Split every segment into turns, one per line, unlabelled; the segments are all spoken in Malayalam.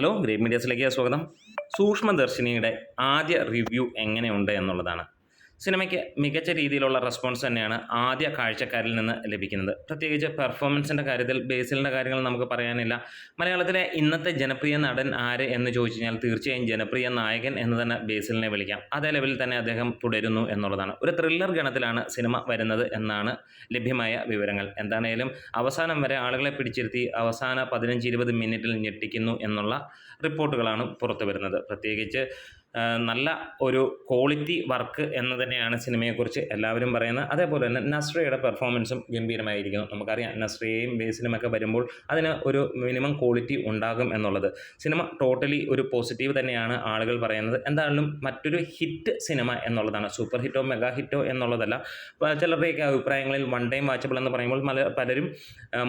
ഹലോ ഗ്രേറ്റ് മീഡിയസിലേക്ക് സ്വാഗതം. സൂക്ഷ്മദർശിനിയുടെ ആദ്യ റിവ്യൂ എങ്ങനെയുണ്ട് എന്നുള്ളതാണ്. സിനിമയ്ക്ക് മികച്ച രീതിയിലുള്ള റെസ്പോൺസ് തന്നെയാണ് ആദ്യ കാഴ്ചക്കാരിൽ നിന്ന് ലഭിക്കുന്നത്. പ്രത്യേകിച്ച് പെർഫോമൻസിൻ്റെ കാര്യത്തിൽ ബേസിലിൻ്റെ കാര്യങ്ങൾ നമുക്ക് പറയാനില്ല. മലയാളത്തിലെ ഇന്നത്തെ ജനപ്രിയ നടൻ ആര് എന്ന് ചോദിച്ചു കഴിഞ്ഞാൽ തീർച്ചയായും ജനപ്രിയ നായകൻ എന്ന് തന്നെ ബേസിലിനെ വിളിക്കാം. അതേ ലെവലിൽ തന്നെ അദ്ദേഹം തുടരുന്നു എന്നുള്ളതാണ്. ഒരു ത്രില്ലർ ഗണത്തിലാണ് സിനിമ വരുന്നത് എന്നാണ് ലഭ്യമായ വിവരങ്ങൾ. എന്താണേലും അവസാനം വരെ ആളുകളെ പിടിച്ചിരുത്തി അവസാന 15-20 മിനിറ്റിൽ ഞെട്ടിക്കുന്നു എന്നുള്ള റിപ്പോർട്ടുകളാണ് പുറത്തു വരുന്നത്. പ്രത്യേകിച്ച് നല്ല ഒരു ക്വാളിറ്റി വർക്ക് എന്ന് തന്നെയാണ് സിനിമയെക്കുറിച്ച് എല്ലാവരും പറയുന്നത്. അതേപോലെ തന്നെ നസ്രിയയുടെ പെർഫോമൻസും ഗംഭീരമായിരിക്കുന്നു. നമുക്കറിയാം നസ്രിയയും ബേസിലുമൊക്കെ വരുമ്പോൾ അതിന് ഒരു മിനിമം ക്വാളിറ്റി ഉണ്ടാകും എന്നുള്ളത്. സിനിമ ടോട്ടലി ഒരു പോസിറ്റീവ് തന്നെയാണ് ആളുകൾ പറയുന്നത്. എന്തായാലും മറ്റൊരു ഹിറ്റ് സിനിമ എന്നുള്ളതാണ്. സൂപ്പർ ഹിറ്റോ മെഗാ ഹിറ്റോ എന്നുള്ളതല്ല. ചിലരുടെയൊക്കെ അഭിപ്രായങ്ങളിൽ വൺ ടൈം വാച്ചബിൾ എന്ന് പറയുമ്പോൾ പലരും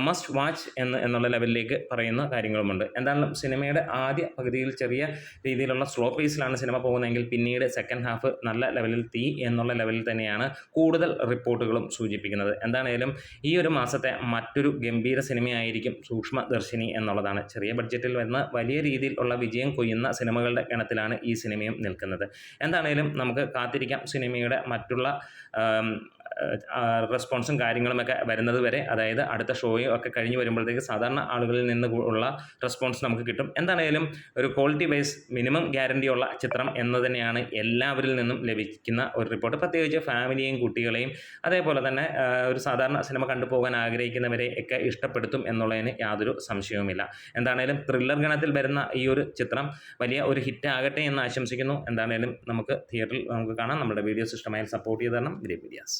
മസ്റ്റ് വാച്ച് എന്നുള്ള ലെവലിലേക്ക് പറയുന്ന കാര്യങ്ങളുമുണ്ട്. എന്തായാലും സിനിമയുടെ ആദ്യ പകുതിയിൽ ചെറിയ രീതിയിലുള്ള സ്ലോ പേസിലാണ് സിനിമ പോകുന്നതെങ്കിൽ പിന്നീട് സെക്കൻഡ് ഹാഫ് നല്ല ലെവലിൽ എന്നുള്ള ലെവലിൽ തന്നെയാണ് കൂടുതൽ റിപ്പോർട്ടുകളും സൂചിപ്പിക്കുന്നത്. എന്താണേലും ഈ ഒരു മാസത്തെ മറ്റൊരു ഗംഭീര സിനിമയായിരിക്കും സൂക്ഷ്മദർശിനി എന്നുള്ളതാണ്. ചെറിയ ബഡ്ജറ്റിൽ വരുന്ന വലിയ രീതിയിലുള്ള വിജയം കൊയ്യുന്ന സിനിമകളുടെ ഗണത്തിലാണ് ഈ സിനിമയും നിൽക്കുന്നത്. എന്താണേലും നമുക്ക് കാത്തിരിക്കാം സിനിമയുടെ മറ്റുള്ള റെസ്പോൺസും കാര്യങ്ങളുമൊക്കെ വരുന്നത് വരെ. അതായത് അടുത്ത ഷോയും ഒക്കെ കഴിഞ്ഞ് വരുമ്പോഴത്തേക്ക് സാധാരണ ആളുകളിൽ നിന്ന് ഉള്ള റെസ്പോൺസ് നമുക്ക് കിട്ടും. എന്താണേലും ഒരു ക്വാളിറ്റി വൈസ് മിനിമം ഗ്യാരണ്ടിയുള്ള ചിത്രം എന്ന് തന്നെയാണ് എല്ലാവരിൽ നിന്നും ലഭിക്കുന്ന ഒരു റിപ്പോർട്ട്. പ്രത്യേകിച്ച് ഫാമിലിയെയും കുട്ടികളെയും അതേപോലെ തന്നെ ഒരു സാധാരണ സിനിമ കണ്ടുപോകാൻ ആഗ്രഹിക്കുന്നവരെ ഒക്കെ ഇഷ്ടപ്പെടുത്തും എന്നുള്ളതിന് യാതൊരു സംശയവുമില്ല. എന്താണേലും ത്രില്ലർ ഗണത്തിൽ വരുന്ന ഈ ഒരു ചിത്രം വലിയ ഒരു ഹിറ്റ് ആകട്ടെ എന്ന് ആശംസിക്കുന്നു. എന്താണേലും നമുക്ക് തിയേറ്ററിൽ നമുക്ക് കാണാം. നമ്മുടെ വീഡിയോസ് ഇഷ്ടമായാൽ സപ്പോർട്ട് ചെയ്ത് തരണം. Great medias.